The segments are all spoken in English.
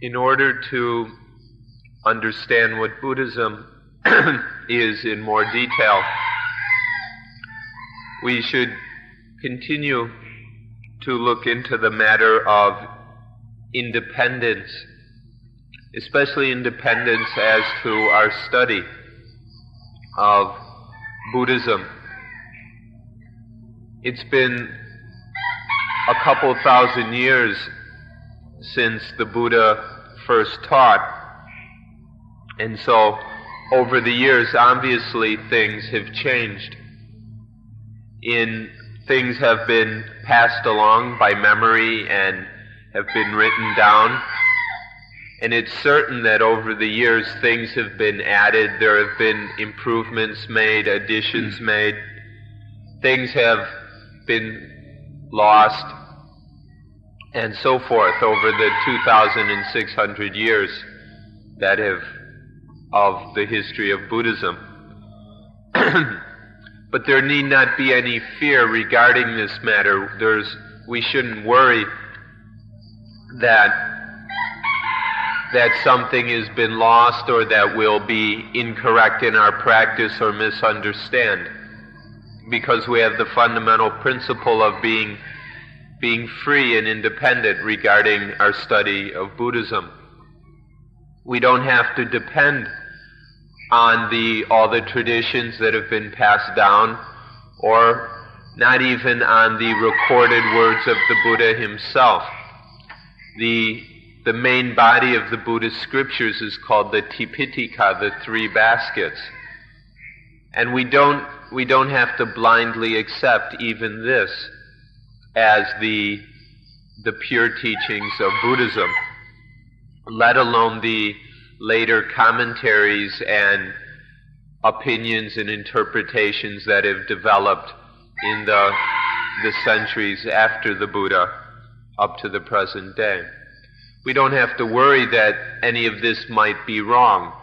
In order to understand what Buddhism is in more detail, we should continue to look into the matter of independence, especially independence as to our study of Buddhism. It's been a couple thousand years since the Buddha first taught, and so over the years, obviously, things have changed. Things have been passed along by memory and have been written down, and it's certain that over the years things have been added, there have been improvements made, additions made, things have been lost, and so forth over the 2,600 years that have of the history of Buddhism. But there need not be any fear regarding this matter. We shouldn't worry that something has been lost or that we'll be incorrect in our practice or misunderstand, because we have the fundamental principle of being free and independent regarding our study of Buddhism. We don't have to depend on all the traditions that have been passed down, or not even on the recorded words of the Buddha himself. The main body of the Buddhist scriptures is called the Tipitaka, the three baskets. And we don't have to blindly accept even this as the pure teachings of Buddhism, let alone the later commentaries and opinions and interpretations that have developed in the centuries after the Buddha up to the present day. We don't have to worry that any of this might be wrong,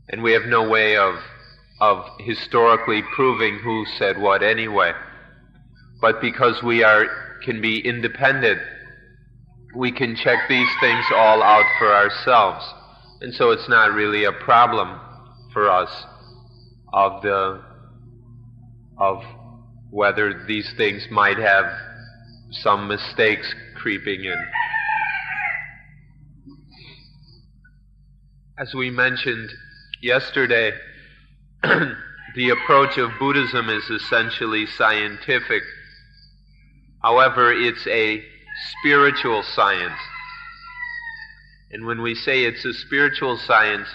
and we have no way of historically proving who said what anyway. But because we can be independent, we can check these things all out for ourselves. And so it's not really a problem for us of whether these things might have some mistakes creeping in. As we mentioned yesterday, the approach of Buddhism is essentially scientific. However, it's a spiritual science. And when we say it's a spiritual science,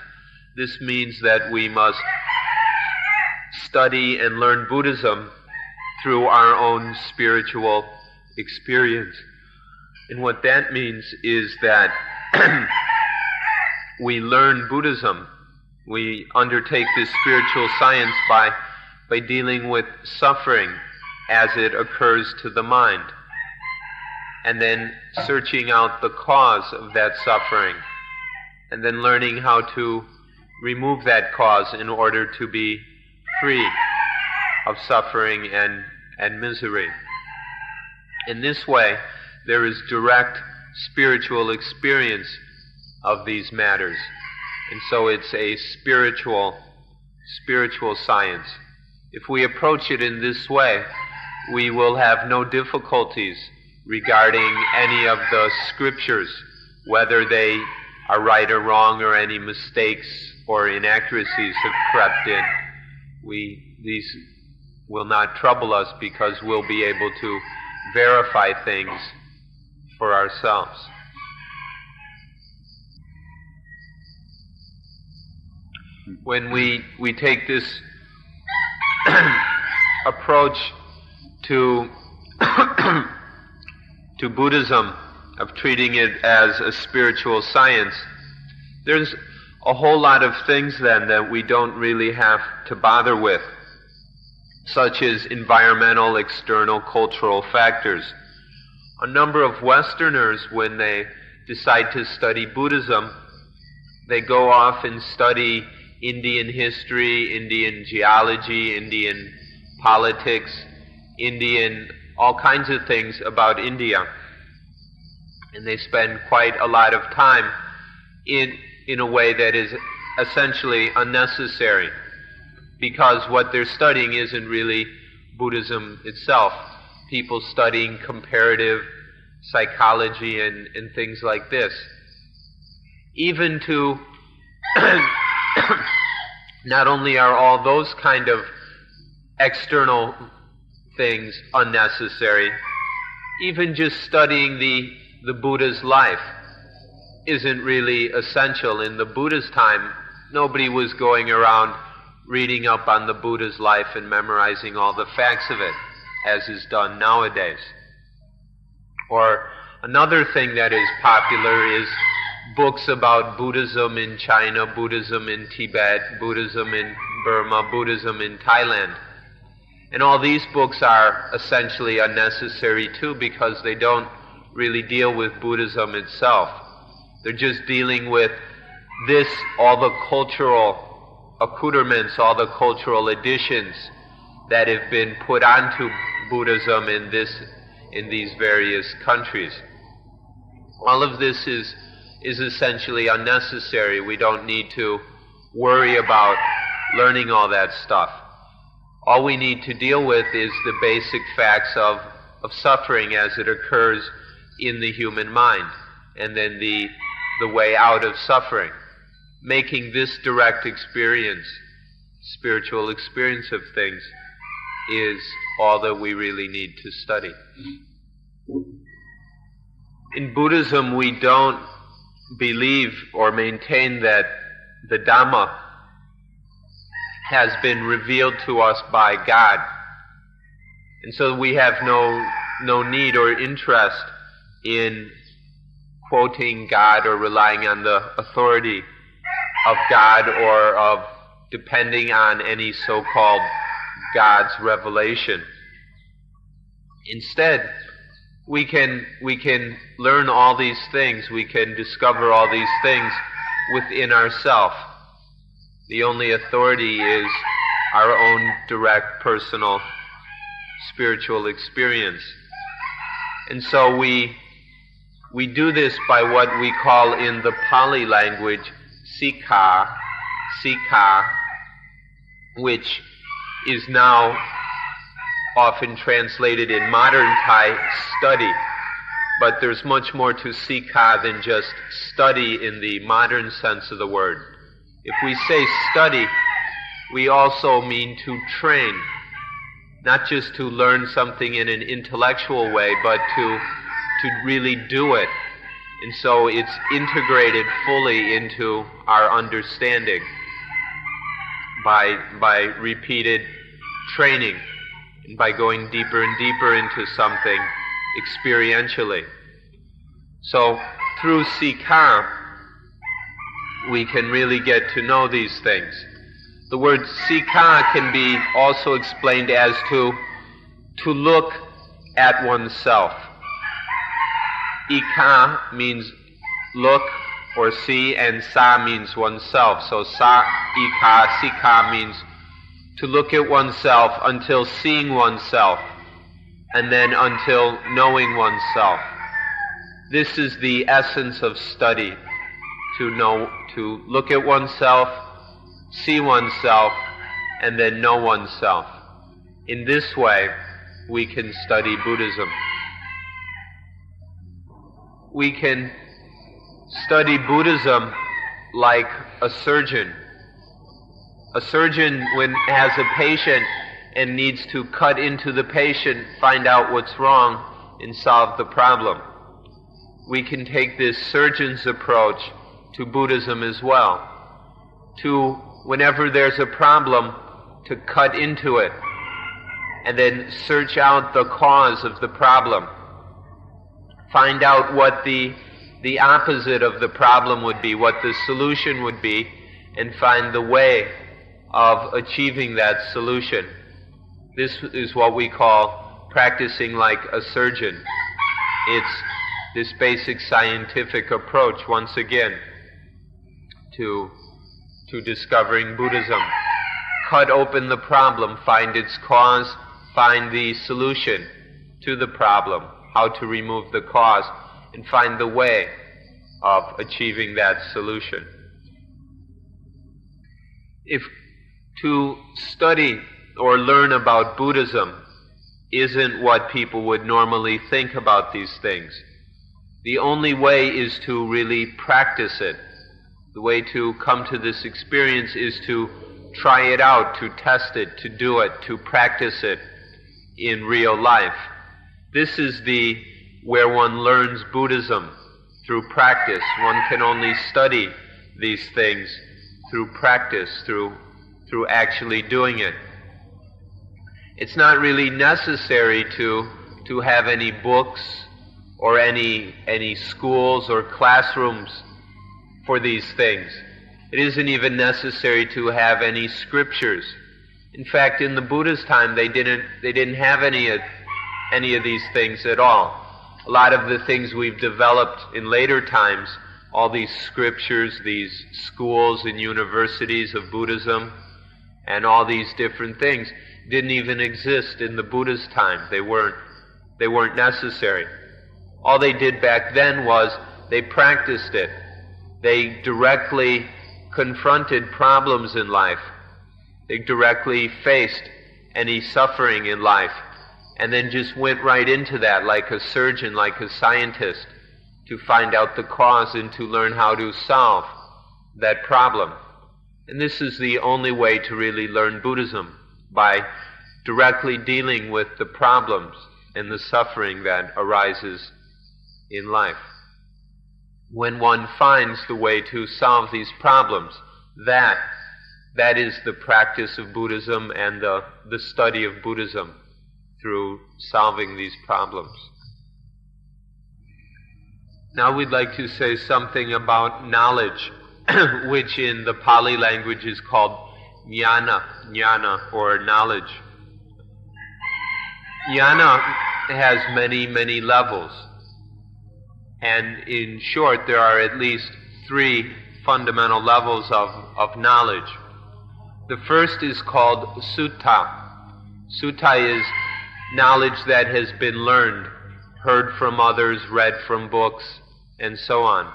this means that we must study and learn Buddhism through our own spiritual experience. And what that means is that we learn Buddhism, we undertake this spiritual science by dealing with suffering as it occurs to the mind, and then searching out the cause of that suffering, and then learning how to remove that cause in order to be free of suffering and misery. In this way, there is direct spiritual experience of these matters, and so it's a spiritual science. If we approach it in this way, we will have no difficulties regarding any of the scriptures, whether they are right or wrong, or any mistakes or inaccuracies have crept in. These will not trouble us, because we'll be able to verify things for ourselves. When we take this approach to Buddhism, of treating it as a spiritual science, there's a whole lot of things then that we don't really have to bother with, such as environmental, external, cultural factors. A number of Westerners, when they decide to study Buddhism, they go off and study Indian history, Indian geology, Indian politics, all kinds of things about India. And they spend quite a lot of time in a way that is essentially unnecessary, because what they're studying isn't really Buddhism itself. People studying comparative psychology and things like this. Even to, not only are all those kind of external things unnecessary, even just studying the Buddha's life isn't really essential. In the Buddha's time, nobody was going around reading up on the Buddha's life and memorizing all the facts of it, as is done nowadays. Or another thing that is popular is books about Buddhism in China, Buddhism in Tibet, Buddhism in Burma, Buddhism in Thailand. And all these books are essentially unnecessary too, because they don't really deal with Buddhism itself. They're just dealing with this, all the cultural accoutrements, all the cultural additions that have been put onto Buddhism in these various countries. All of this is essentially unnecessary. We don't need to worry about learning all that stuff. All we need to deal with is the basic facts of suffering as it occurs in the human mind, and then the way out of suffering. Making this direct experience, spiritual experience of things, is all that we really need to study. In Buddhism, we don't believe or maintain that the Dhamma has been revealed to us by God. And so we have no need or interest in quoting God or relying on the authority of God or of depending on any so-called God's revelation. Instead, we can learn all these things, we can discover all these things within ourselves. The only authority is our own direct, personal, spiritual experience. And so we do this by what we call in the Pali language sikha, which is now often translated in modern Thai study. But there's much more to sikha than just study in the modern sense of the word. If we say study, we also mean to train, not just to learn something in an intellectual way, but to really do it. And so it's integrated fully into our understanding by repeated training, and by going deeper and deeper into something experientially. So through sikha, we can really get to know these things. The word sikha can be also explained as to look at oneself. Ika means look or see, and sa means oneself. So sa, ika, sikha means to look at oneself until seeing oneself, and then until knowing oneself. This is the essence of study, to look at oneself, see oneself, and then know oneself. In this way, we can study Buddhism. We can study Buddhism like a surgeon. A surgeon, when has a patient and needs to cut into the patient, find out what's wrong, and solve the problem. We can take this surgeon's approach to Buddhism as well. To, whenever there's a problem, to cut into it, and then search out the cause of the problem. Find out what the opposite of the problem would be, what the solution would be, and find the way of achieving that solution. This is what we call practicing like a surgeon. It's this basic scientific approach, once again, to discovering Buddhism. Cut open the problem, find its cause, find the solution to the problem, how to remove the cause, and find the way of achieving that solution. If to study or learn about Buddhism isn't what people would normally think about these things, the only way is to really practice it. The way to come to this experience is to try it out, to test it, to do it, to practice it in real life. This is where one learns Buddhism, through practice. One can only study these things through practice, through actually doing it. It's not really necessary to have any books or any schools or classrooms for these things. It isn't even necessary to have any scriptures. In fact, in the Buddha's time, they didn't have any of these things at all. A lot of the things we've developed in later times, all these scriptures, these schools and universities of Buddhism, and all these different things, didn't even exist in the Buddha's time. They weren't necessary. All they did back then was they practiced it. They directly confronted problems in life. They directly faced any suffering in life, and then just went right into that like a surgeon, like a scientist, to find out the cause and to learn how to solve that problem. And this is the only way to really learn Buddhism, by directly dealing with the problems and the suffering that arises in life. When one finds the way to solve these problems, that is the practice of Buddhism and the study of Buddhism through solving these problems. Now we'd like to say something about knowledge, which in the Pali language is called jnana, or knowledge. Jnana has many, many levels. And in short, there are at least 3 fundamental levels of knowledge. The first is called sutta. Sutta is knowledge that has been learned, heard from others, read from books, and so on.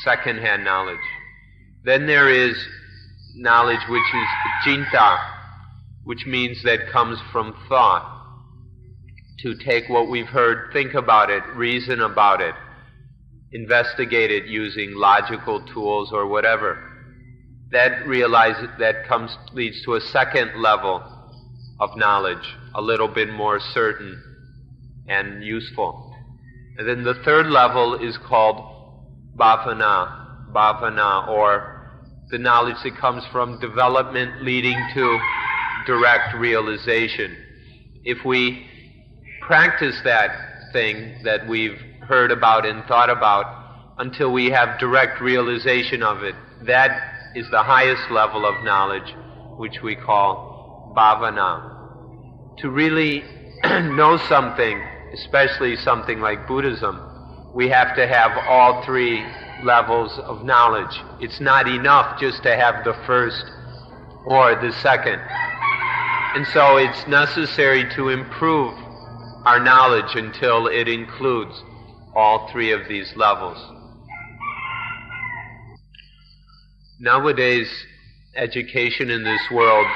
Second-hand knowledge. Then there is knowledge which is cinta, which means that comes from thought. To take what we've heard, think about it, reason about it, investigate it using logical tools or whatever. That leads to a second level of knowledge, a little bit more certain and useful. And then the third level is called bhavana, or the knowledge that comes from development leading to direct realization. If we practice that thing that we've heard about and thought about until we have direct realization of it, that is the highest level of knowledge, which we call bhavana. To really know something, especially something like Buddhism, we have to have all 3 levels of knowledge. It's not enough just to have the first or the second. And so it's necessary to improve our knowledge until it includes all 3 of these levels. Nowadays, education in this world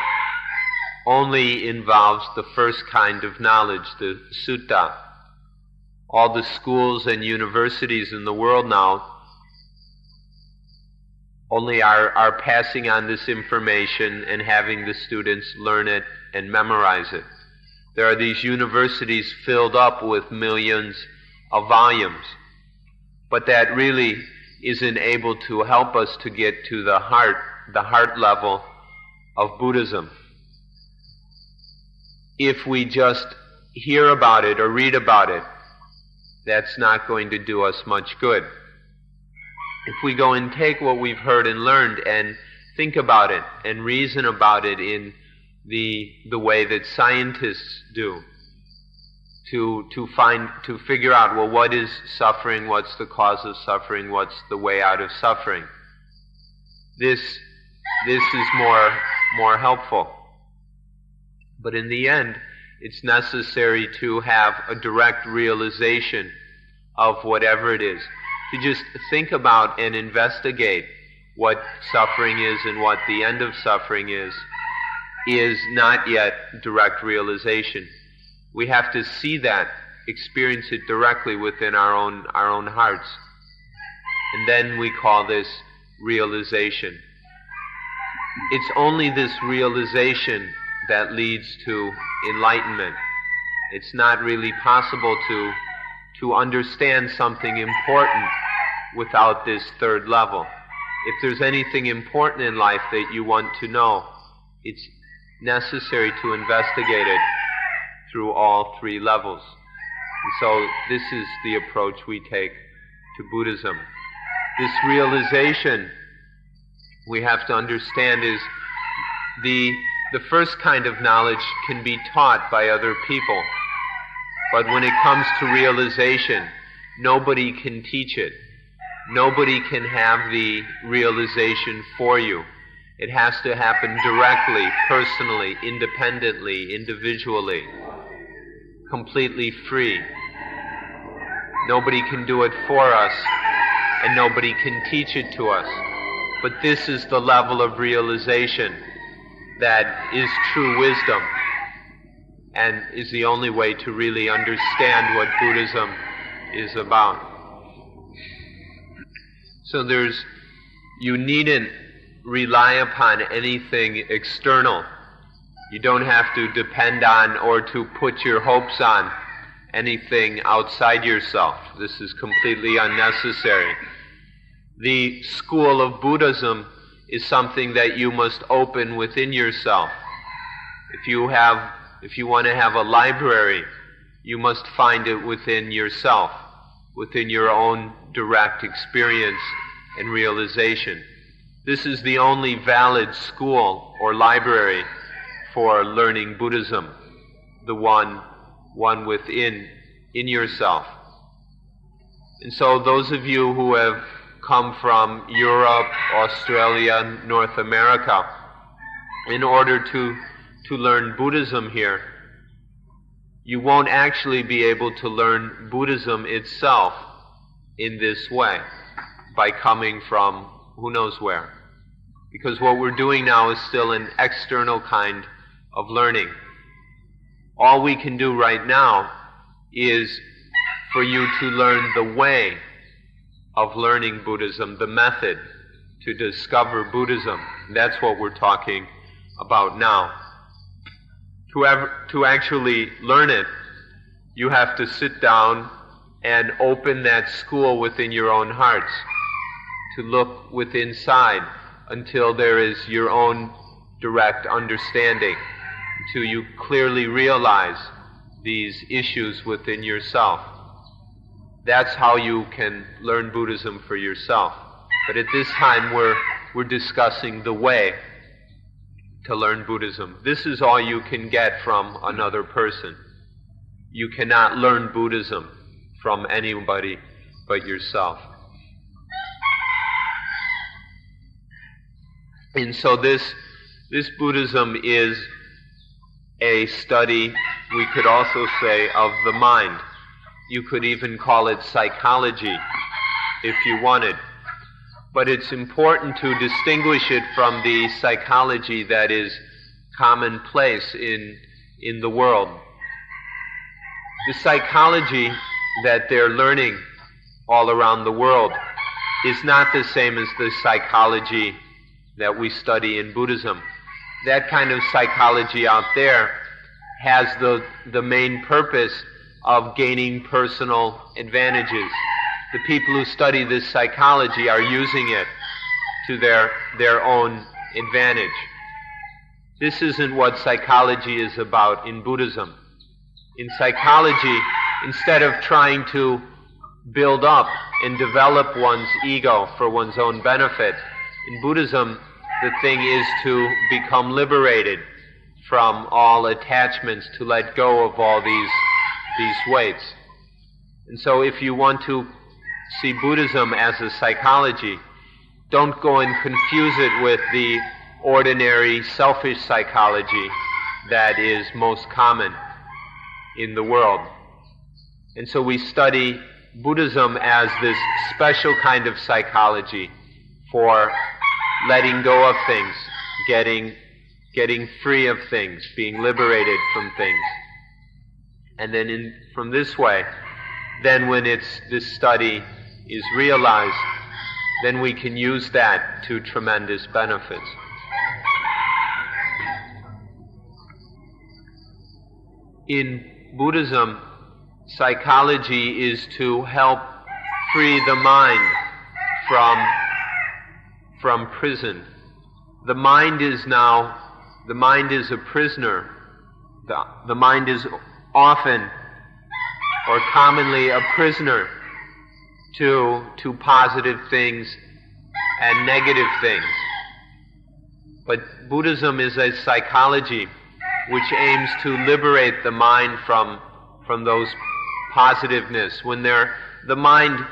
only involves the first kind of knowledge, the sutta. All the schools and universities in the world now only are passing on this information and having the students learn it and memorize it. There are these universities filled up with millions of volumes, but that really isn't able to help us to get to the heart level of Buddhism. If we just hear about it or read about it, that's not going to do us much good. If we go and take what we've heard and learned and think about it and reason about it in the way that scientists do, to figure out, well, what is suffering, what's the cause of suffering, what's the way out of suffering, this is more helpful. But in the end, it's necessary to have a direct realization of whatever it is. To just think about and investigate what suffering is and what the end of suffering is not yet direct realization. We have to see that, experience it directly within our own hearts. And then we call this realization. It's only this realization that leads to enlightenment. It's not really possible to understand something important without this third level. If there's anything important in life that you want to know, it's necessary to investigate it through all three levels. And so this is the approach we take to Buddhism. This realization, we have to understand, is the first kind of knowledge can be taught by other people. But when it comes to realization, nobody can teach it. Nobody can have the realization for you. It has to happen directly, personally, independently, individually, completely free. Nobody can do it for us, and nobody can teach it to us. But this is the level of realization that is true wisdom and is the only way to really understand what Buddhism is about. So you needn't rely upon anything external. You don't have to depend on or to put your hopes on anything outside yourself. This is completely unnecessary. The school of Buddhism is something that you must open within yourself. If you want to have a library, you must find it within yourself, within your own direct experience and realization. This is the only valid school or library for learning Buddhism, the one within yourself. And so those of you who have come from Europe, Australia, North America, in order to learn Buddhism here, you won't actually be able to learn Buddhism itself in this way by coming from who knows where. Because what we're doing now is still an external kind of learning. All we can do right now is for you to learn the way of learning Buddhism, the method to discover Buddhism. That's what we're talking about now. To actually learn it, you have to sit down and open that school within your own hearts, to look within inside until there is your own direct understanding, until you clearly realize these issues within yourself. That's how you can learn Buddhism for yourself. But at this time we're discussing the way to learn Buddhism. This is all you can get from another person. You cannot learn Buddhism from anybody but yourself. And so this Buddhism is a study, we could also say, of the mind. You could even call it psychology if you wanted. But it's important to distinguish it from the psychology that is commonplace in the world. The psychology that they're learning all around the world is not the same as the psychology that we study in Buddhism. That kind of psychology out there has the main purpose of gaining personal advantages. The people who study this psychology are using it to their own advantage. This isn't what psychology is about in Buddhism. In psychology, instead of trying to build up and develop one's ego for one's own benefit, in Buddhism, the thing is to become liberated from all attachments, to let go of all these weights. And so if you want to see Buddhism as a psychology, don't go and confuse it with the ordinary selfish psychology that is most common in the world. And so we study Buddhism as this special kind of psychology for letting go of things, getting free of things, being liberated from things. And then from this way, then when this study is realized, then we can use that to tremendous benefits. In Buddhism, psychology is to help free the mind from prison. The mind is a prisoner. The mind is often or commonly a prisoner to positive things and negative things. But Buddhism is a psychology which aims to liberate the mind from those positiveness. When the mind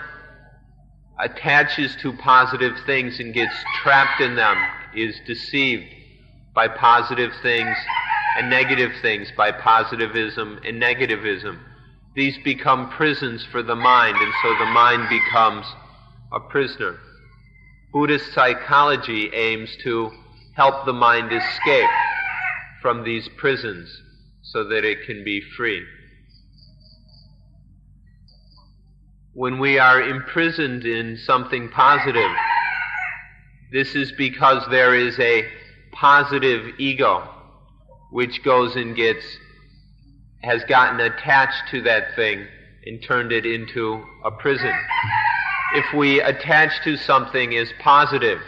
attaches to positive things and gets trapped in them, is deceived by positive things and negative things, by positivism and negativism. These become prisons for the mind, and so the mind becomes a prisoner. Buddhist psychology aims to help the mind escape from these prisons so that it can be free. When we are imprisoned in something positive, this is because there is a positive ego which goes and has gotten attached to that thing and turned it into a prison. If we attach to something as positive,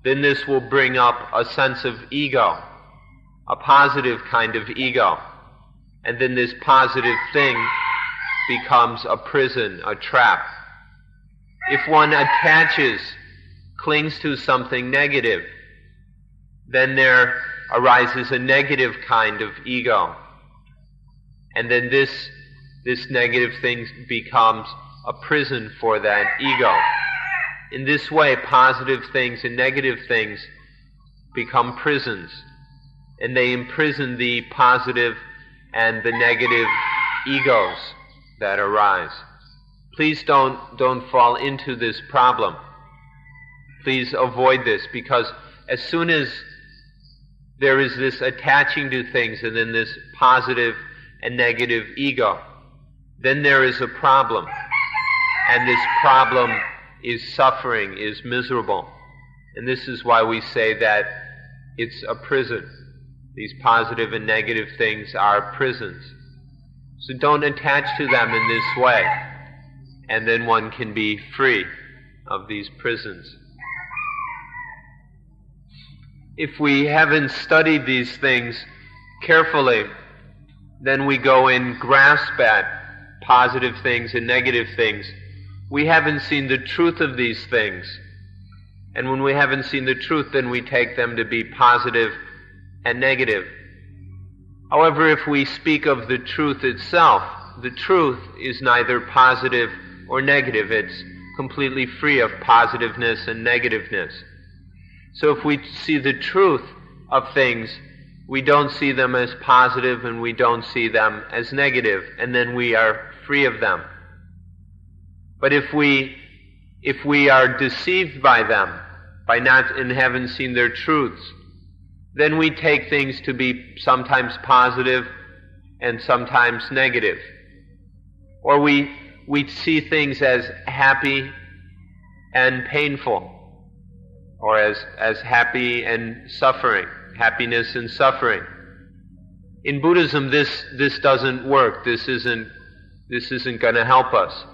then this will bring up a sense of ego, a positive kind of ego. And then this positive thing becomes a prison, a trap. If one clings to something negative, then there arises a negative kind of ego. And then this negative thing becomes a prison for that ego. In this way, positive things and negative things become prisons, and they imprison the positive and the negative egos that arise. Please don't fall into this problem. Please avoid this, because as soon as there is this attaching to things and then this positive and negative ego, then there is a problem. And this problem is suffering, is miserable. And this is why we say that it's a prison. These positive and negative things are prisons. So don't attach to them in this way, and then one can be free of these prisons. If we haven't studied these things carefully, then we go and grasp at positive things and negative things. We haven't seen the truth of these things. And when we haven't seen the truth, then we take them to be positive and negative. However, if we speak of the truth itself, the truth is neither positive or negative. It's completely free of positiveness and negativeness. So if we see the truth of things, we don't see them as positive and we don't see them as negative, and then we are free of them. But if we are deceived by them, and haven't seen their truths, then we take things to be sometimes positive and sometimes negative. Or we see things as happy and painful, or as happy and suffering, happiness and suffering. In Buddhism, this doesn't work. This isn't going to help us.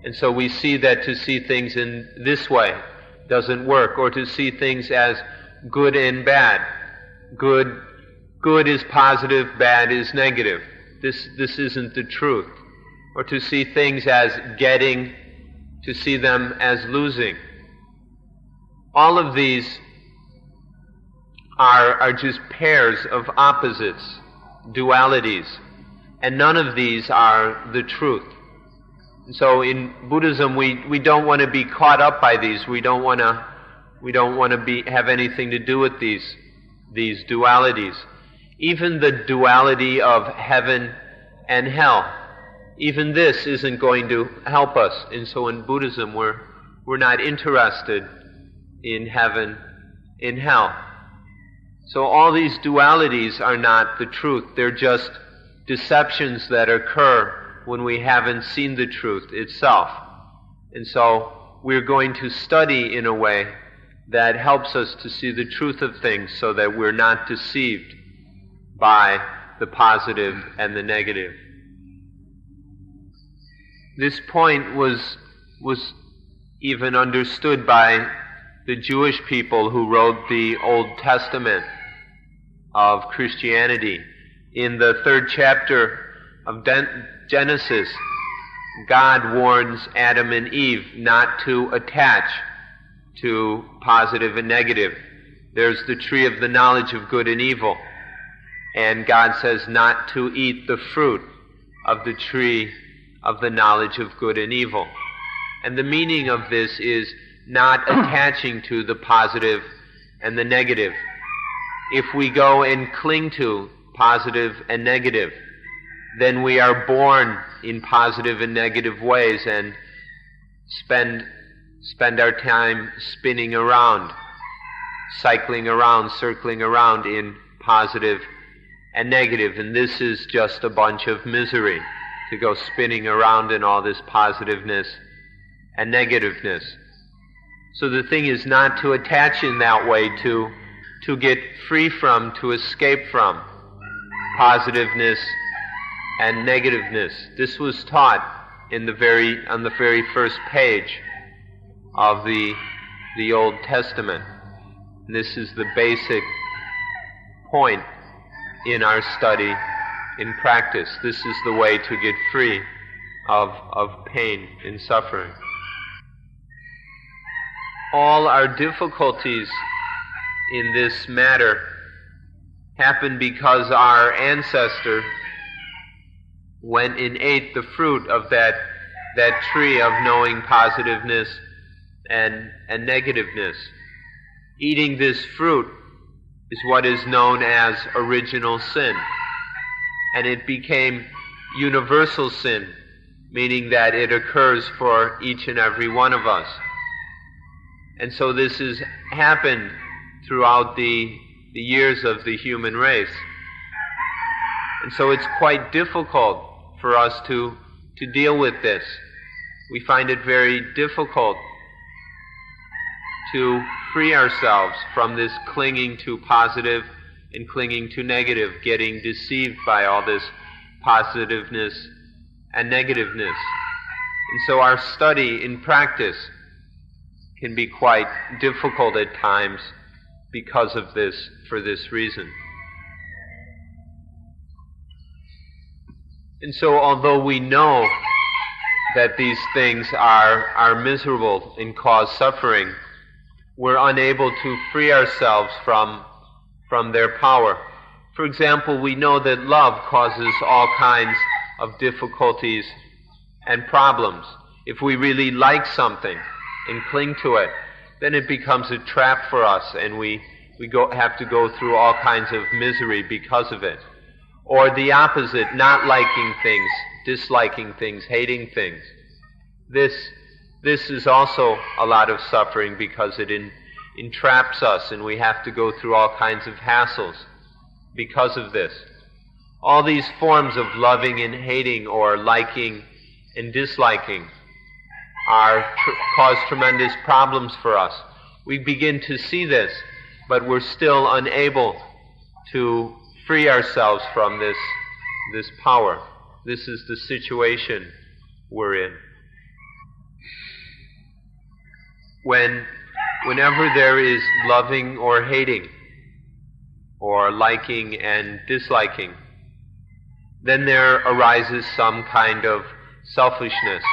And so we see that to see things in this way doesn't work, or to see things as good and bad. Good is positive, bad is negative. This isn't the truth. Or to see things as getting, to see them as losing. All of these are just pairs of opposites, dualities, and none of these are the truth. So in Buddhism, we don't want to be caught up by these. We don't want to have anything to do with these dualities. Even the duality of heaven and hell even this isn't going to help us. And so in Buddhism, we're not interested in heaven, in hell. So all these dualities are not the truth. They're just deceptions that occur when we haven't seen the truth itself. And so we're going to study in a way that helps us to see the truth of things so that we're not deceived by the positive and the negative. This point was even understood by the Jewish people who wrote the Old Testament of Christianity. In the 3rd chapter of Genesis, God warns Adam and Eve not to attach to positive and negative. There's the tree of the knowledge of good and evil, and God says not to eat the fruit of the tree of the knowledge of good and evil. And the meaning of this is not attaching to the positive and the negative. If we go and cling to positive and negative, then we are born in positive and negative ways and spend our time spinning around, cycling around, circling around in positive and negative. And this is just a bunch of misery, to go spinning around in all this positiveness and negativeness. So the thing is not to attach in that way, to get free from, to escape from positiveness and negativeness. This was taught on the very first page of the Old Testament. And this is the basic point in our study in practice. This is the way to get free of pain and suffering. All our difficulties in this matter happen because our ancestor went and ate the fruit of that tree of knowing positiveness and negativeness. Eating this fruit is what is known as original sin. And it became universal sin, meaning that it occurs for each and every one of us. And so this has happened throughout the years of the human race. And so it's quite difficult for us to deal with this. We find it very difficult to free ourselves from this clinging to positive and clinging to negative, getting deceived by all this positiveness and negativeness. And so our study in practice can be quite difficult at times because of this, for this reason. And so although we know that these things are miserable and cause suffering, we're unable to free ourselves from their power. For example, we know that love causes all kinds of difficulties and problems. If we really like something and cling to it, then it becomes a trap for us, and we have to go through all kinds of misery because of it. Or the opposite, not liking things, disliking things, hating things. This is also a lot of suffering because it entraps us, and we have to go through all kinds of hassles because of this. All these forms of loving and hating, or liking and disliking, cause tremendous problems for us. We begin to see this, but we're still unable to free ourselves from this power. This is the situation we're in. Whenever there is loving or hating, or liking and disliking, then there arises some kind of selfishness.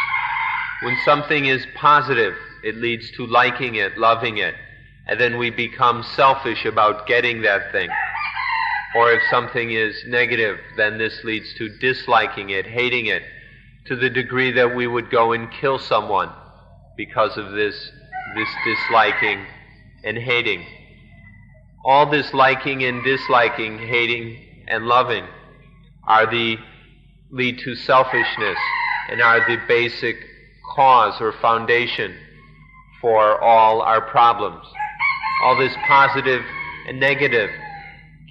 When something is positive, it leads to liking it, loving it, and then we become selfish about getting that thing. Or if something is negative, then this leads to disliking it, hating it, to the degree that we would go and kill someone because of this disliking and hating. All this liking and disliking, hating and loving, are the lead to selfishness and are the basic cause or foundation for all our problems. All this positive and negative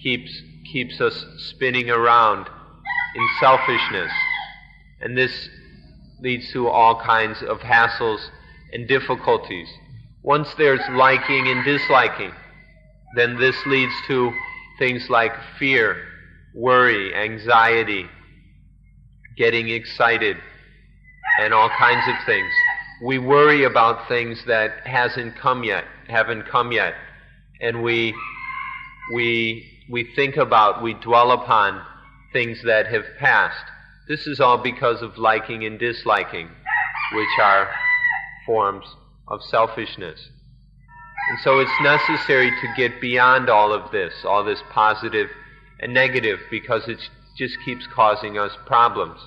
keeps us spinning around in selfishness, and this leads to all kinds of hassles and difficulties. Once there's liking and disliking, then this leads to things like fear, worry, anxiety, getting excited, and all kinds of things. We worry about things that haven't come yet, and we think about, we dwell upon things that have passed. This is all because of liking and disliking, which are forms of selfishness. And so it's necessary to get beyond all this positive and negative, because it just keeps causing us problems.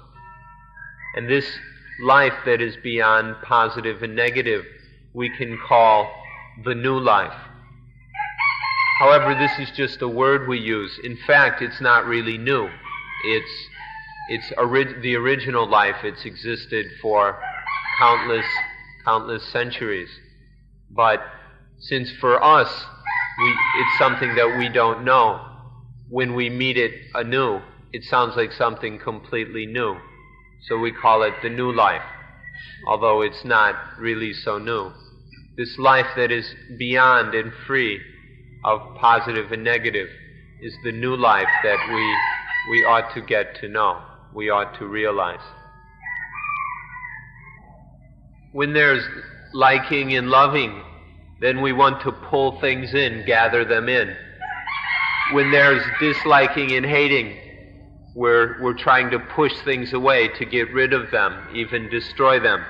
And this life that is beyond positive and negative, we can call the new life. However, this is just a word we use. In fact, it's not really new. It's the original life. It's existed for countless centuries. But since for us, it's something that we don't know, when we meet it anew, it sounds like something completely new. So we call it the new life, although it's not really so new. This life that is beyond and free of positive and negative is the new life that we ought to get to know, we ought to realize. When there's liking and loving, then we want to pull things in, gather them in. When there's disliking and hating, we're trying to push things away, to get rid of them, even destroy them.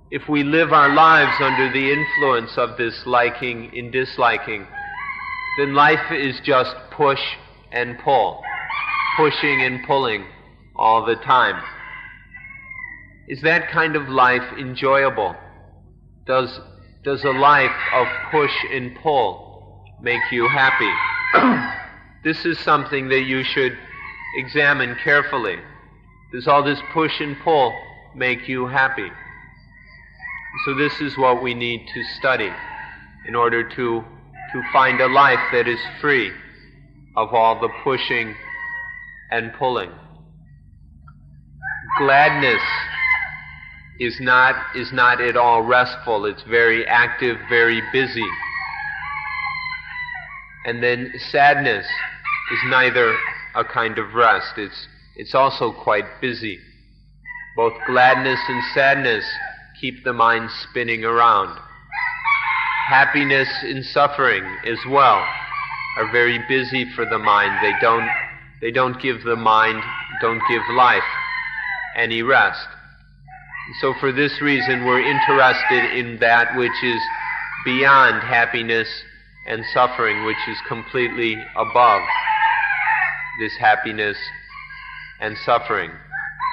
If we live our lives under the influence of this liking and disliking, then life is just push and pull, pushing and pulling all the time. Is that kind of life enjoyable? Does a life of push and pull make you happy? This is something that you should examine carefully. Does all this push and pull make you happy? So this is what we need to study in order to find a life that is free of all the pushing and pulling. Gladness is not at all restful. It's very active, very busy. And then sadness is neither a kind of rest. It's also quite busy. Both gladness and sadness keep the mind spinning around. Happiness and suffering as well are very busy for the mind. They don't give the mind, don't give life any rest. So for this reason, we're interested in that which is beyond happiness and suffering, which is completely above this happiness and suffering.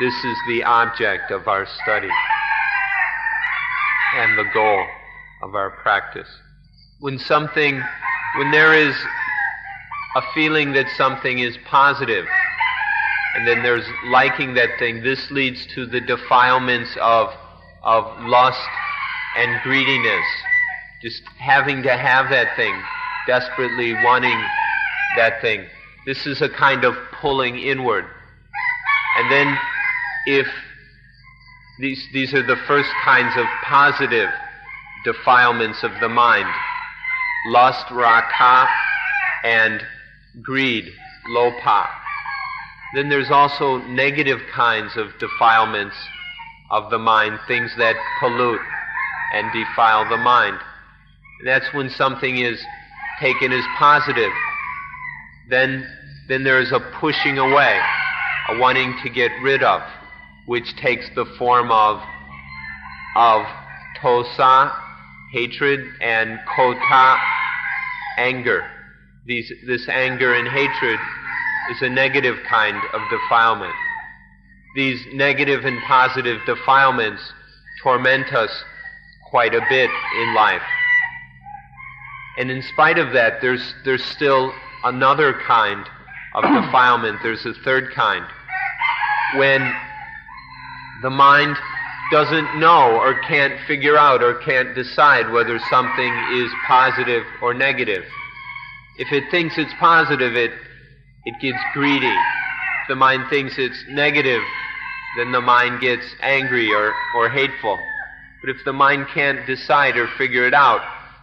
This is the object of our study and the goal of our practice. When there is a feeling that something is positive, and then there's liking that thing, this leads to the defilements of lust and greediness. Just having to have that thing, desperately wanting that thing. This is a kind of pulling inward. And then if these are the first kinds of positive defilements of the mind, lust, raga, and greed, lopa. Then there's also negative kinds of defilements of the mind, things that pollute and defile the mind. And that's when something is taken as positive. Then there is a pushing away, a wanting to get rid of, which takes the form of tosa, hatred, and kota, anger. This anger and hatred is a negative kind of defilement. These negative and positive defilements torment us quite a bit in life. And in spite of that, there's still another kind of defilement. There's a third kind. when the mind doesn't know or can't figure out or can't decide whether something is positive or negative. If it thinks it's positive, it gets greedy. If the mind thinks it's negative, then the mind gets angry or hateful. But if the mind can't decide or figure it out,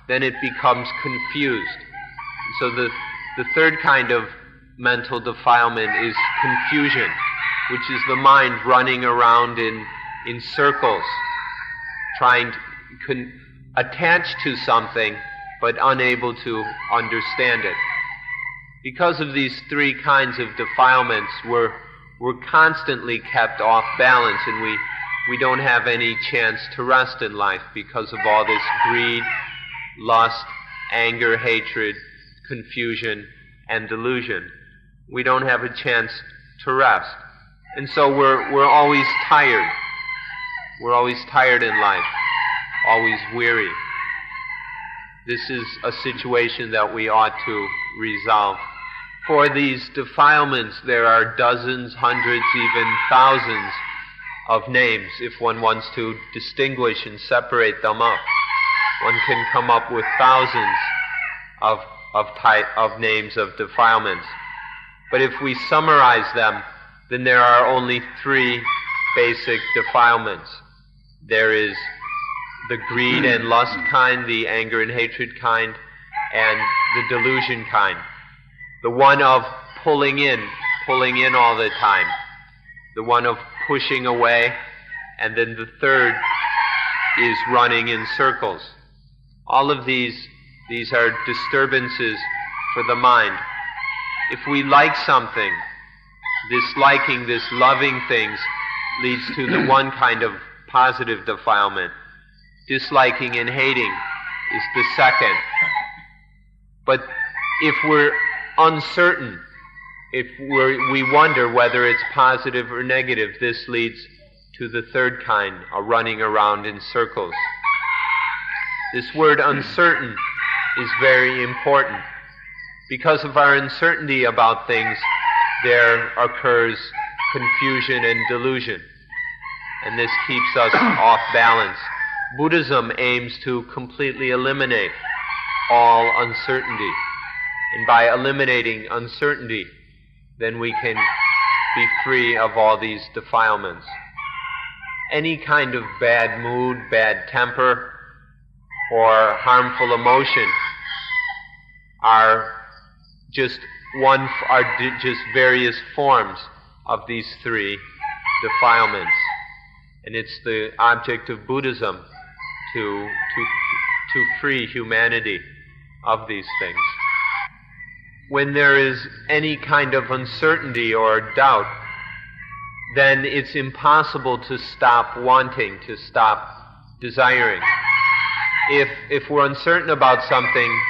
then it becomes confused. So the third kind of mental defilement is confusion, which is the mind running around in circles, trying to attach to something but unable to understand it. Because of these three kinds of defilements, we're constantly kept off balance, and we don't have any chance to rest in life because of all this greed, lust, anger, hatred, confusion, and delusion. We don't have a chance to rest. And so we're always tired. We're always tired in life, always weary. This is a situation that we ought to resolve. For these defilements, there are dozens, hundreds, even thousands of names. If one wants to distinguish and separate them up, one can come up with thousands of names of defilements. But if we summarize them, then there are only three basic defilements. There is the greed and lust kind, the anger and hatred kind, and the delusion kind. The one of pulling in all the time. The one of pushing away, and then the third is running in circles. All of these are disturbances for the mind. If we like something, this liking, this loving things leads to the one kind of positive defilement. Disliking and hating is the second. But if we're uncertain, if we wonder whether it's positive or negative, this leads to the third kind, a running around in circles. This word uncertain is very important. Because of our uncertainty about things, there occurs confusion and delusion, and this keeps us off balance. Buddhism aims to completely eliminate all uncertainty, and by eliminating uncertainty, then we can be free of all these defilements. Any kind of bad mood, bad temper, or harmful emotion are just various forms of these three defilements. And it's the object of Buddhism to free humanity of these things. When there is any kind of uncertainty or doubt, then it's impossible to stop wanting, to stop desiring. If we're uncertain about something,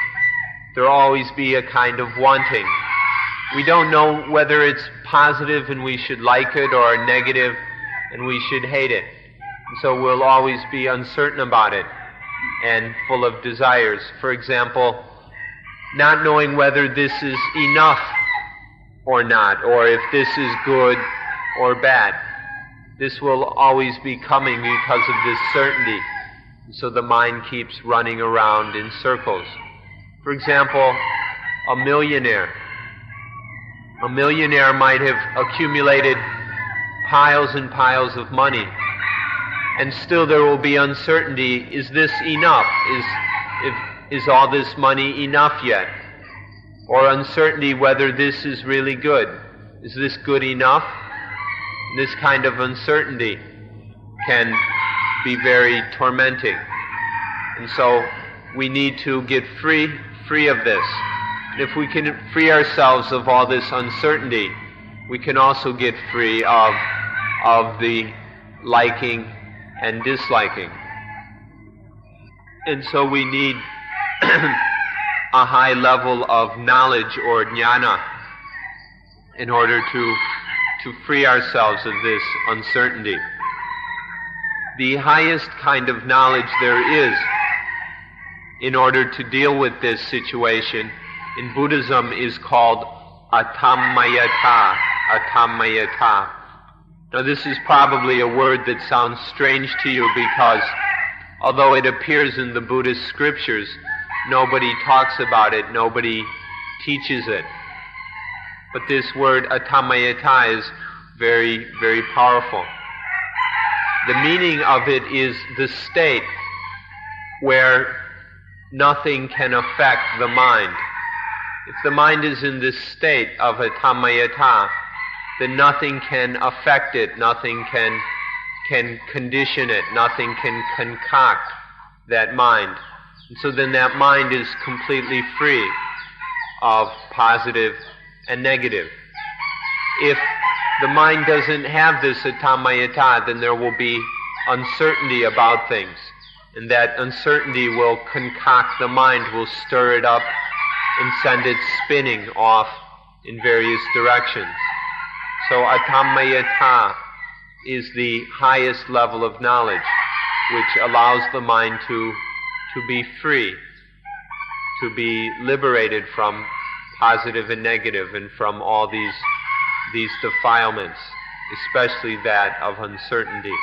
there'll always be a kind of wanting. We don't know whether it's positive and we should like it, or negative and we should hate it. And so we'll always be uncertain about it and full of desires. For example, not knowing whether this is enough or not, or if this is good or bad. This will always be coming because of this certainty. So the mind keeps running around in circles. For example, a millionaire might have accumulated piles and piles of money, and still there will be uncertainty. Is this enough? Is all this money enough yet? Or uncertainty whether this is really good. Is this good enough? This kind of uncertainty can be very tormenting. And so we need to get free of this. And if we can free ourselves of all this uncertainty, we can also get free of the liking and disliking. And so we need a high level of knowledge or jnana in order to free ourselves of this uncertainty. The highest kind of knowledge there is in order to deal with this situation in Buddhism is called atammayata. Now this is probably a word that sounds strange to you because although it appears in the Buddhist scriptures, nobody talks about it, nobody teaches it. But this word atamayata is very, very powerful. The meaning of it is the state where nothing can affect the mind. If the mind is in this state of atamayata, then nothing can affect it, nothing can condition it, nothing can concoct that mind. And so then that mind is completely free of positive and negative. If the mind doesn't have this atamayata, then there will be uncertainty about things. And that uncertainty will concoct the mind, will stir it up and send it spinning off in various directions. So atamayata is the highest level of knowledge, which allows the mind to be free, to be liberated from positive and negative and from all these defilements, especially that of uncertainty.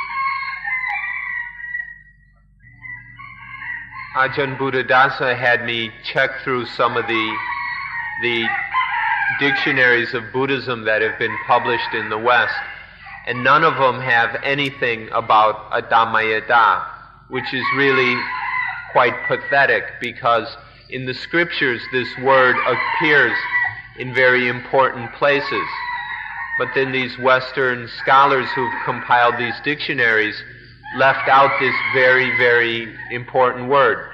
Ajahn Buddhadasa had me check through some of the dictionaries of Buddhism that have been published in the West, and none of them have anything about atamayata, which is really quite pathetic because in the scriptures this word appears in very important places. But then these Western scholars who've compiled these dictionaries left out this very, very important word.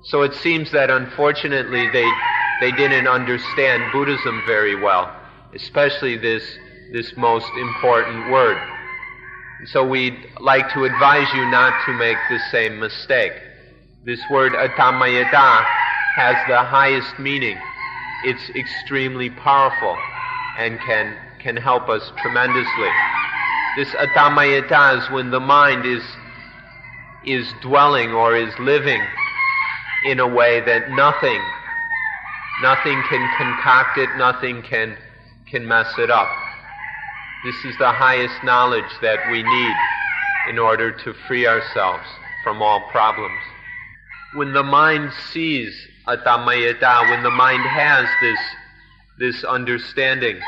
So it seems that unfortunately they didn't understand Buddhism very well, especially this most important word. So we'd like to advise you not to make the same mistake. This word atamayata has the highest meaning. It's extremely powerful and can help us tremendously. This atamayata is when the mind is dwelling or is living in a way that nothing can concoct it, nothing can mess it up. This is the highest knowledge that we need in order to free ourselves from all problems. When the mind sees atamayata, when the mind has this understanding,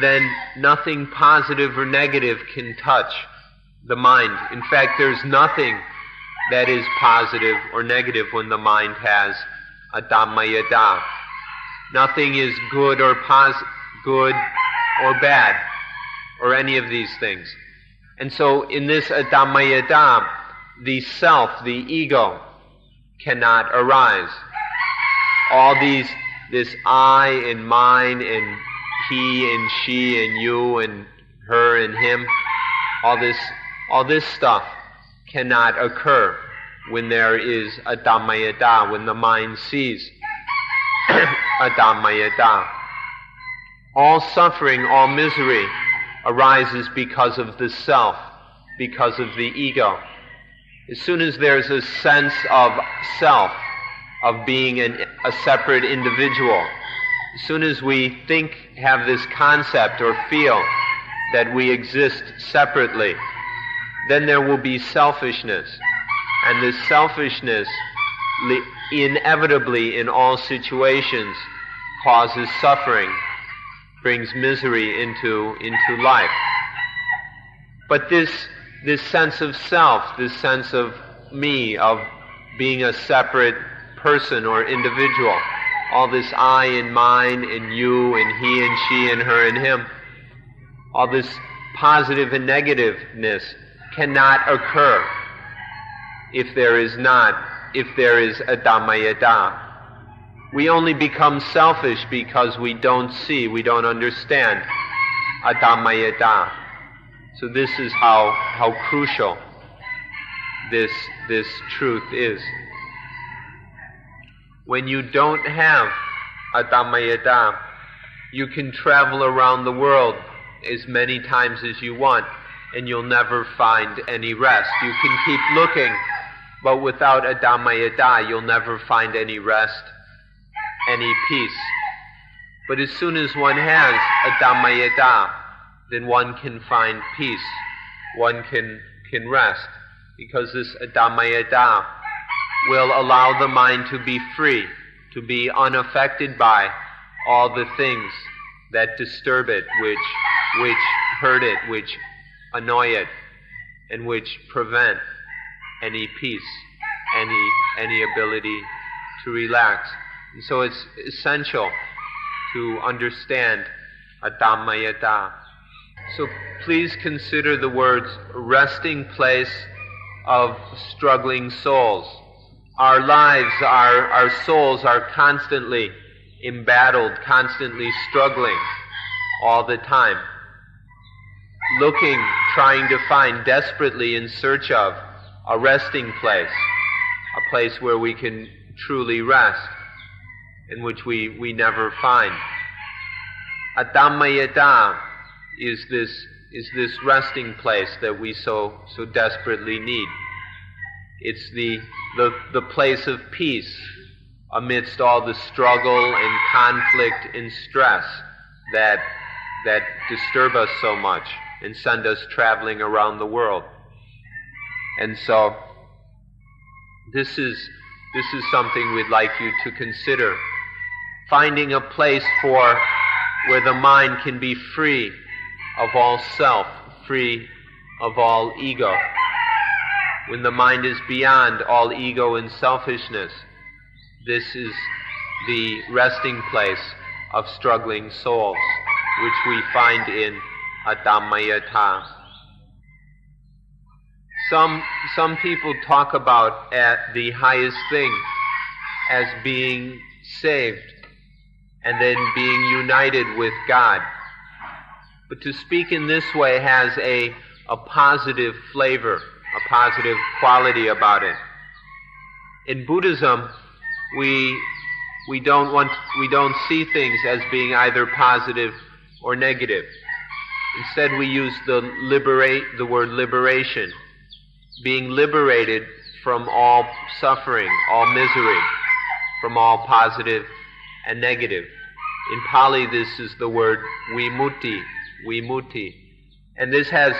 then nothing positive or negative can touch the mind. In fact, there's nothing that is positive or negative when the mind has atamayata. Nothing is good or good or bad, or any of these things. And so in this atamayata, the self, the ego, cannot arise. All this I and mine and he and she and you and her and him, all this stuff cannot occur when there is atamayata, when the mind sees atamayata. All suffering, all misery arises because of the self, because of the ego. As soon as there's a sense of self, of being a separate individual, as soon as we have this concept or feel that we exist separately, then there will be selfishness. And this selfishness inevitably in all situations causes suffering, brings misery into life. But this sense of self, this sense of me, of being a separate person or individual, all this I and mine and you and he and she and her and him, all this positive and negativeness cannot occur if there is atamayata. We only become selfish because we don't see, we don't understand atamayata. So this is how crucial this truth is. When you don't have atamayata, you can travel around the world as many times as you want, and you'll never find any rest. You can keep looking, but without atamayata, you'll never find any rest, any peace. But as soon as one has atamayata, then one can find peace. One can rest, because this Dhammayata will allow the mind to be free, to be unaffected by all the things that disturb it, which hurt it, which annoy it, and which prevent any peace, any ability to relax. And so it's essential to understand a Dhammayata. So please consider the words resting place of struggling souls. Our lives, our souls are constantly embattled, constantly struggling all the time, looking, trying to find desperately in search of a resting place, a place where we can truly rest, in which we never find. A Dhammayata is this resting place that we so desperately need. It's the place of peace amidst all the struggle and conflict and stress that disturb us so much and send us traveling around the world. And so this is something we'd like you to consider. Finding a place where the mind can be free of all self, free of all ego. When the mind is beyond all ego and selfishness, this is the resting place of struggling souls, which we find in a Dhammayata. Some people talk about at the highest thing as being saved and then being united with God. But to speak in this way has a positive flavor, a positive quality about it. In Buddhism, we don't see things as being either positive or negative. Instead, we use the word liberation, being liberated from all suffering, all misery, from all positive and negative. In Pali, this is the word vimutti. And this has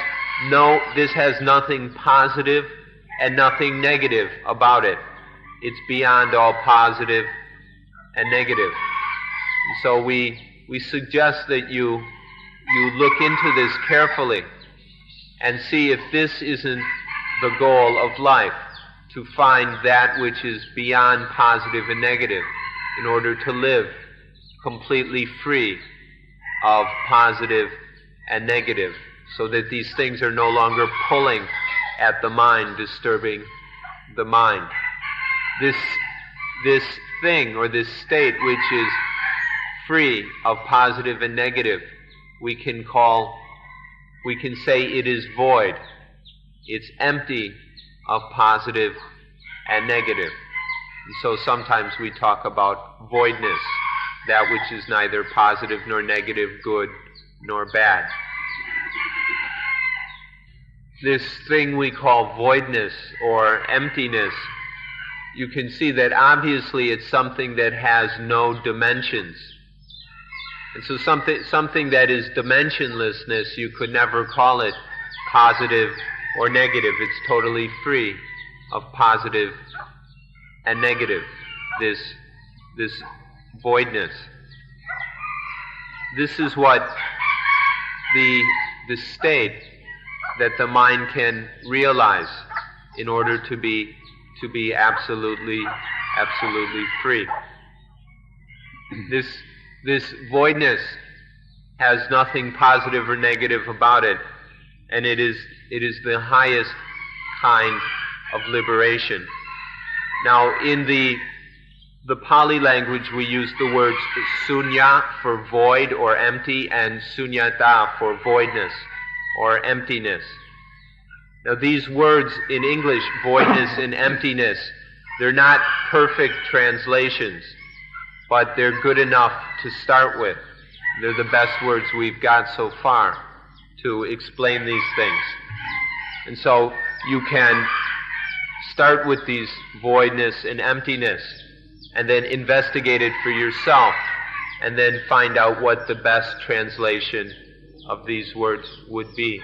nothing positive and nothing negative about it. It's beyond all positive and negative. And so we suggest that you look into this carefully and see if this isn't the goal of life, to find that which is beyond positive and negative in order to live completely free of positive and negative, so that these things are no longer pulling at the mind, disturbing the mind. This thing, or this state which is free of positive and negative, we can say it is void. It's empty of positive and negative. And so sometimes we talk about voidness, that which is neither positive nor negative, good nor bad. This thing we call voidness or emptiness, you can see that obviously it's something that has no dimensions. And so something that is dimensionlessness, you could never call it positive or negative. It's totally free of positive and negative, this voidness. This is what the state that the mind can realize in order to be absolutely free. This voidness has nothing positive or negative about it, and it is the highest kind of liberation. Now, in the Pali language, we use the words sunya for void or empty, and sunyata for voidness or emptiness. Now, these words in English, voidness and emptiness, they're not perfect translations, but they're good enough to start with. They're the best words we've got so far to explain these things. And so you can start with these voidness and emptiness, and then investigate it for yourself, and then find out what the best translation of these words would be.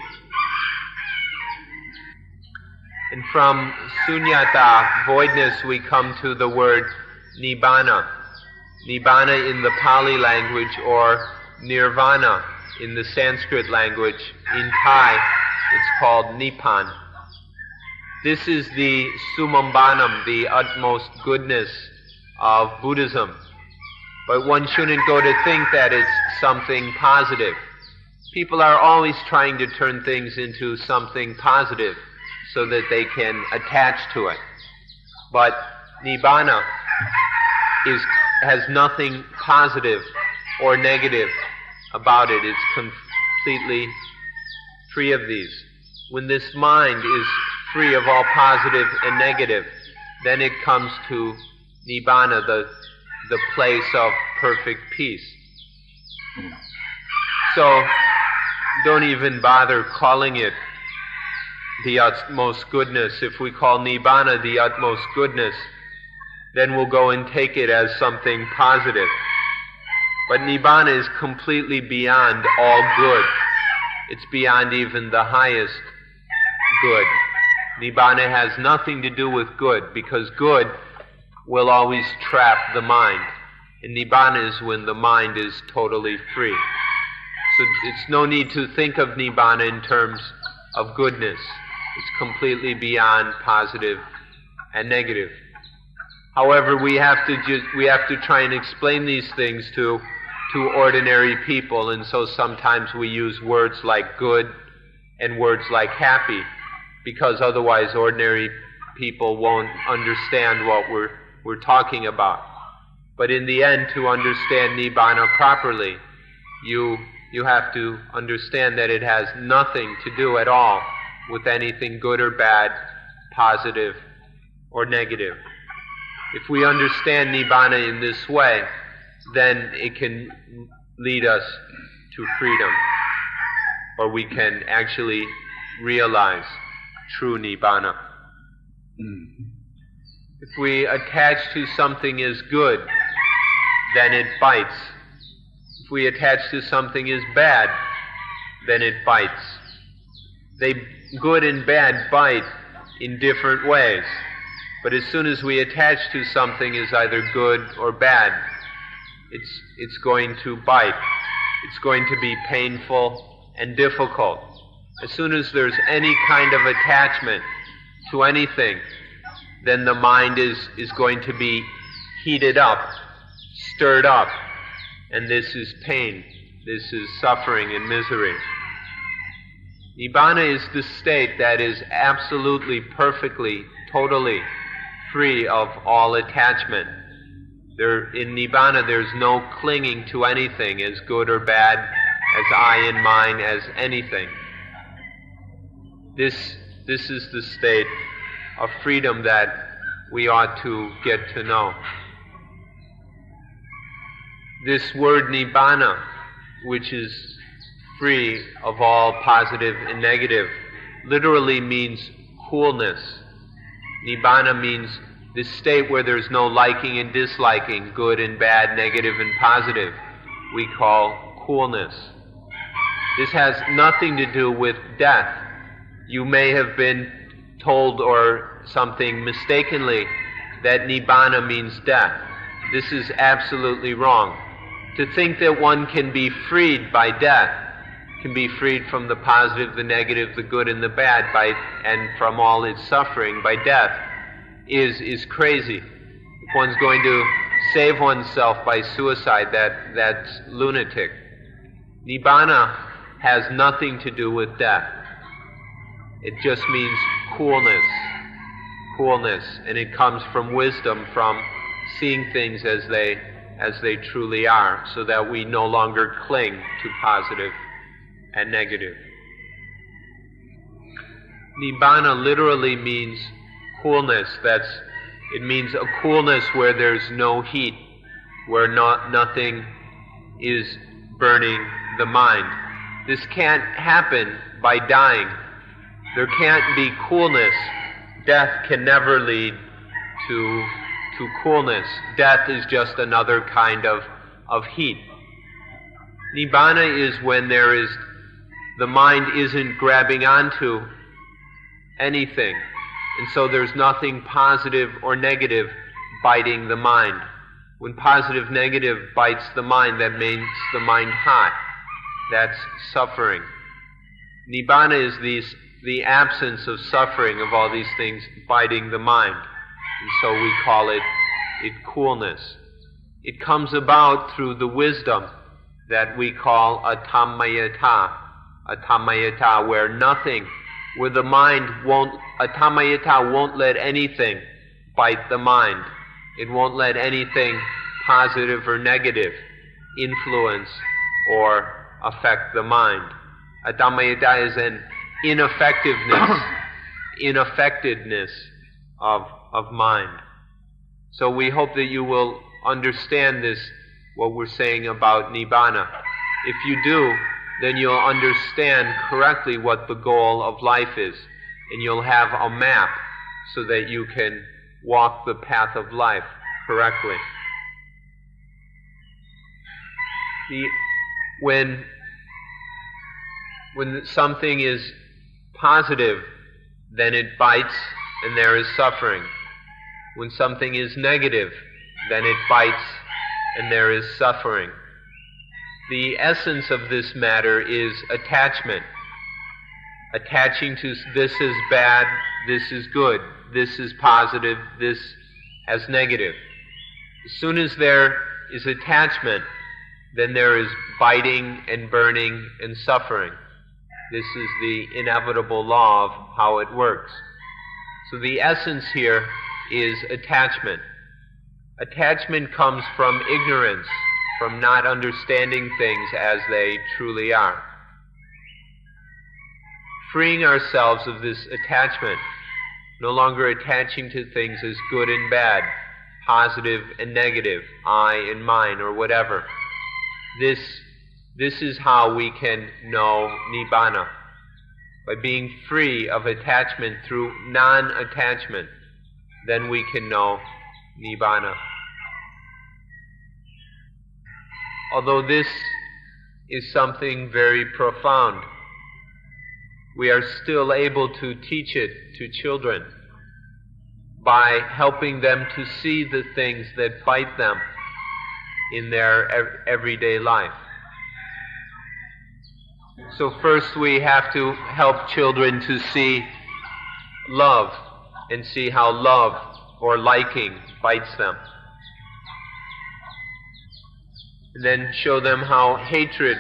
And from sunyata, voidness, we come to the word nibbana. Nibbana in the Pali language, or nirvana in the Sanskrit language. In Thai, it's called Nipan. This is the sumambanam, the utmost goodness of Buddhism. But one shouldn't go to think that it's something positive. People are always trying to turn things into something positive so that they can attach to it. But Nibbana has nothing positive or negative about it. It's completely free of these. When this mind is free of all positive and negative, then it comes to Nibbana, the place of perfect peace. So don't even bother calling it the utmost goodness. If we call Nibbana the utmost goodness, then we'll go and take it as something positive. But Nibbana is completely beyond all good. It's beyond even the highest good. Nibbana has nothing to do with good, because good will always trap the mind. And Nibbana is when the mind is totally free. So it's no need to think of Nibbana in terms of goodness. It's completely beyond positive and negative. However, we have to try and explain these things to ordinary people, and so sometimes we use words like good and words like happy, because otherwise ordinary people won't understand what we're talking about. But in the end, to understand Nibbana properly, you have to understand that it has nothing to do at all with anything good or bad, positive or negative. If we understand Nibbana in this way, then it can lead us to freedom, or we can actually realize true Nibbana. If we attach to something as good, then it bites. If we attach to something as bad, then it bites. Good and bad bite in different ways. But as soon as we attach to something as either good or bad, it's going to bite. It's going to be painful and difficult. As soon as there's any kind of attachment to anything, then the mind is going to be heated up, stirred up, and this is pain. This is suffering and misery. Nibbana is the state that is absolutely, perfectly, totally free of all attachment. In Nibbana, there's no clinging to anything as good or bad, as I and mine, as anything. This is the state of freedom that we ought to get to know. This word Nibbana, which is free of all positive and negative, literally means coolness. Nibbana means this state where there's no liking and disliking, good and bad, negative and positive, we call coolness. This has nothing to do with death. You may have been told or something mistakenly that Nibbana means death. This is absolutely wrong. To think that one can be freed by death, can be freed from the positive, the negative, the good and the bad, and from all its suffering by death, is crazy. If one's going to save oneself by suicide, that's lunatic. Nibbana has nothing to do with death. It just means coolness, and it comes from wisdom, from seeing things as they truly are, so that we no longer cling to positive and negative. Nibbana literally means coolness. It means a coolness where there's no heat, where nothing is burning the mind. This can't happen by dying. There can't be coolness. Death can never lead to coolness. Death is just another kind of heat. Nibbana is when there is the mind isn't grabbing onto anything. And so there's nothing positive or negative biting the mind. When positive, negative bites the mind, that makes the mind hot. That's suffering. Nibbana is the absence of suffering, of all these things biting the mind. And so we call it coolness. It comes about through the wisdom that we call atamayata. Atamayata, where the mind atamayata won't let anything bite the mind. It won't let anything positive or negative influence or affect the mind. Atamayata is an ineffectiveness of mind. So we hope that you will understand this, what we're saying about Nibbana. If you do, then you'll understand correctly what the goal of life is, and you'll have a map so that you can walk the path of life correctly. When something is positive, then it bites and there is suffering. When something is negative, then it bites and there is suffering. The essence of this matter is attachment. Attaching to this is bad, this is good, this is positive, this as negative. As soon as there is attachment, then there is biting and burning and suffering. This is the inevitable law of how it works. So the essence here is attachment. Attachment comes from ignorance, from not understanding things as they truly are. Freeing ourselves of this attachment, no longer attaching to things as good and bad, positive and negative, I and mine, or whatever. This is how we can know Nibbana. By being free of attachment through non-attachment, then we can know Nibbana. Although this is something very profound, we are still able to teach it to children by helping them to see the things that bite them in their everyday life. So first we have to help children to see love and see how love or liking bites them. And then show them how hatred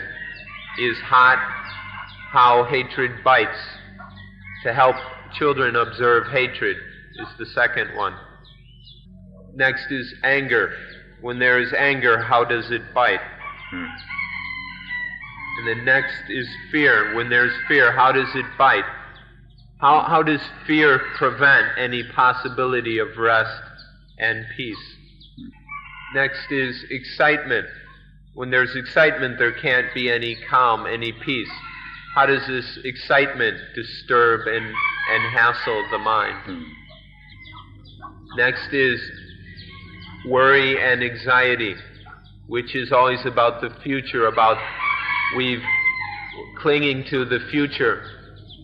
is hot, how hatred bites. To help children observe hatred is the second one. Next is anger. When there is anger, how does it bite? And then next is fear. When there's fear, how does it bite? How does fear prevent any possibility of rest and peace? Next is excitement. When there's excitement, there can't be any calm, any peace. How does this excitement disturb and hassle the mind? Next is worry and anxiety, which is always about the future, about we've clinging to the future,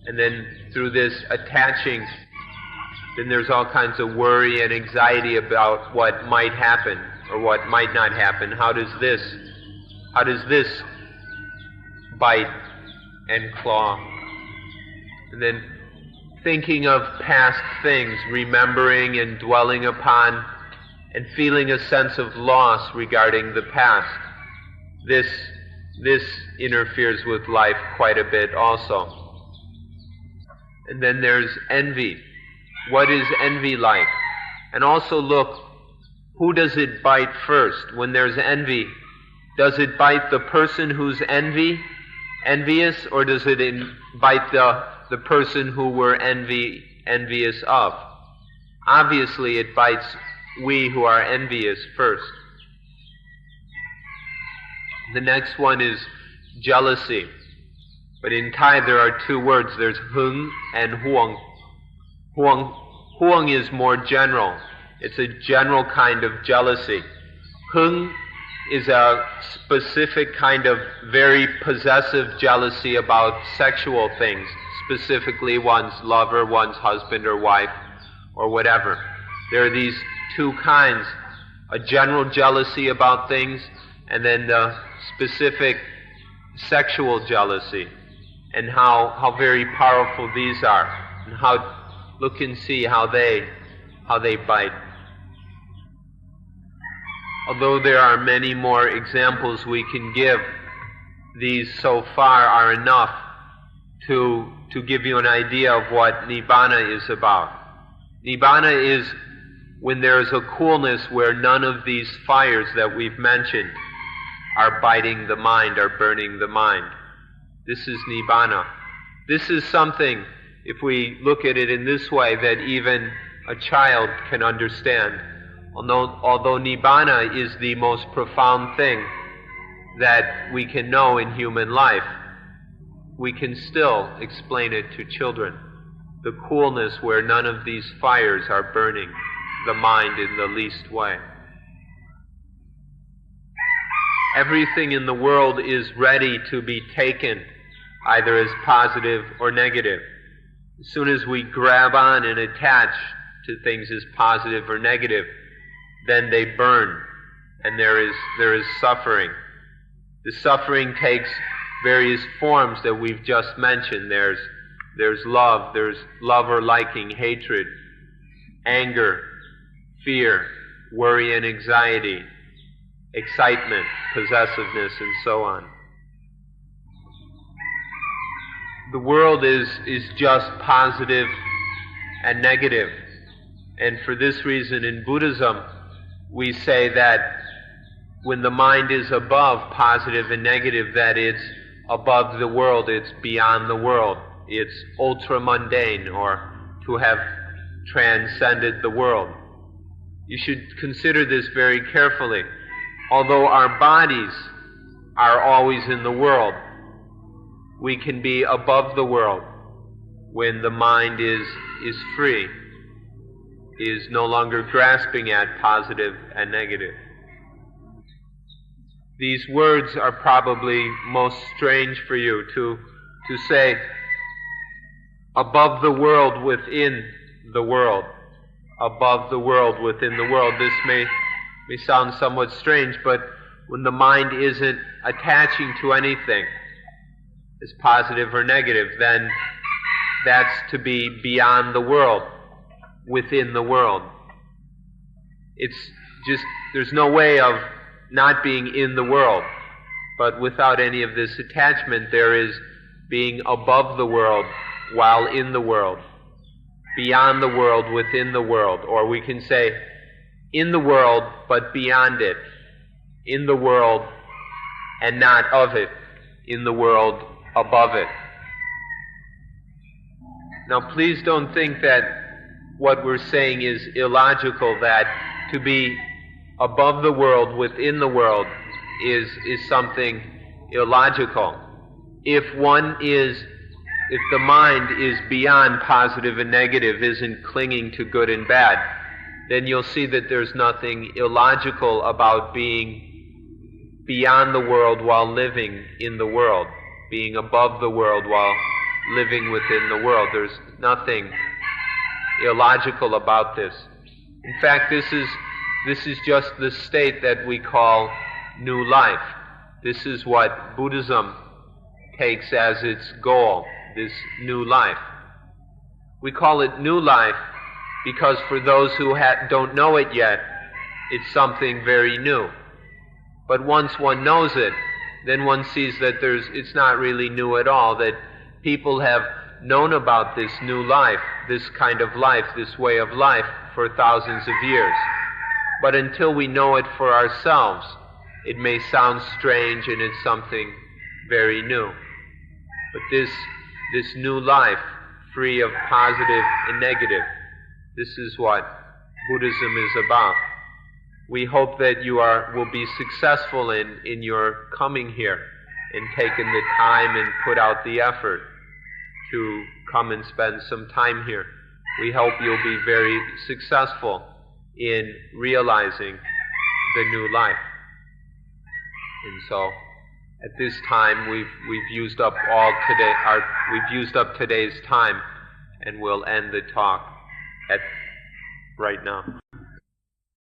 and then through this attaching, then there's all kinds of worry and anxiety about what might happen or what might not happen. How does this bite and claw? And then thinking of past things, remembering and dwelling upon and feeling a sense of loss regarding the past. This interferes with life quite a bit also. And then there's envy. What is envy like? And also look, who does it bite first? When there's envy, does it bite the person who's envious, or does it bite the person who we're envious of? Obviously it bites we who are envious first. The next one is jealousy. But in Thai there are two words. There's hung and huang. Huang is more general. It's a general kind of jealousy. Hung is a specific kind of very possessive jealousy about sexual things, specifically one's lover, one's husband or wife, or whatever. There are these two kinds, a general jealousy about things, and then the specific sexual jealousy, and how very powerful these are, and how, look and see how they bite. Although there are many more examples we can give, these so far are enough to give you an idea of what Nibbana is about. Nibbana is when there is a coolness where none of these fires that we've mentioned are biting the mind, are burning the mind. This is Nibbana. This is something, if we look at it in this way, that even a child can understand. Although Nibbana is the most profound thing that we can know in human life, we can still explain it to children. The coolness where none of these fires are burning the mind in the least way. Everything in the world is ready to be taken, either as positive or negative. As soon as we grab on and attach to things as positive or negative, then they burn, and there is suffering. The suffering takes various forms that we've just mentioned. There's love or liking, hatred, anger, fear, worry and anxiety, excitement, possessiveness, and so on. The world is just positive and negative, and for this reason in Buddhism we say that when the mind is above positive and negative, that it's above the world, it's beyond the world, it's ultra-mundane, or to have transcended the world. You should consider this very carefully. Although our bodies are always in the world, we can be above the world when the mind is free, is no longer grasping at positive and negative. These words are probably most strange for you to say, above the world within the world, above the world within the world. This may sound somewhat strange, but when the mind isn't attaching to anything as positive or negative, then that's to be beyond the world, within the world. It's just, there's no way of not being in the world, but without any of this attachment, there is being above the world while in the world, beyond the world, within the world. Or we can say, in the world, but beyond it, in the world and not of it, in the world above it. Now please don't think that what we're saying is illogical, that to be above the world, within the world, is something illogical. If the mind is beyond positive and negative, isn't clinging to good and bad, then you'll see that there's nothing illogical about being beyond the world while living in the world, being above the world while living within the world. There's nothing illogical about this. In fact, this is just the state that we call new life. This is what Buddhism takes as its goal, this new life. We call it new life because for those who don't know it yet, it's something very new. But once one knows it, then one sees that it's not really new at all, that people have known about this new life, this kind of life, this way of life for thousands of years. But until we know it for ourselves, it may sound strange and it's something very new. But this new life, free of positive and negative, this is what Buddhism is about. We hope that you will be successful in your coming here and taking the time and put out the effort to come and spend some time here. We hope you'll be very successful in realizing the new life. And so, at this time, we've used up we've used up today's time, and we'll end the talk right now.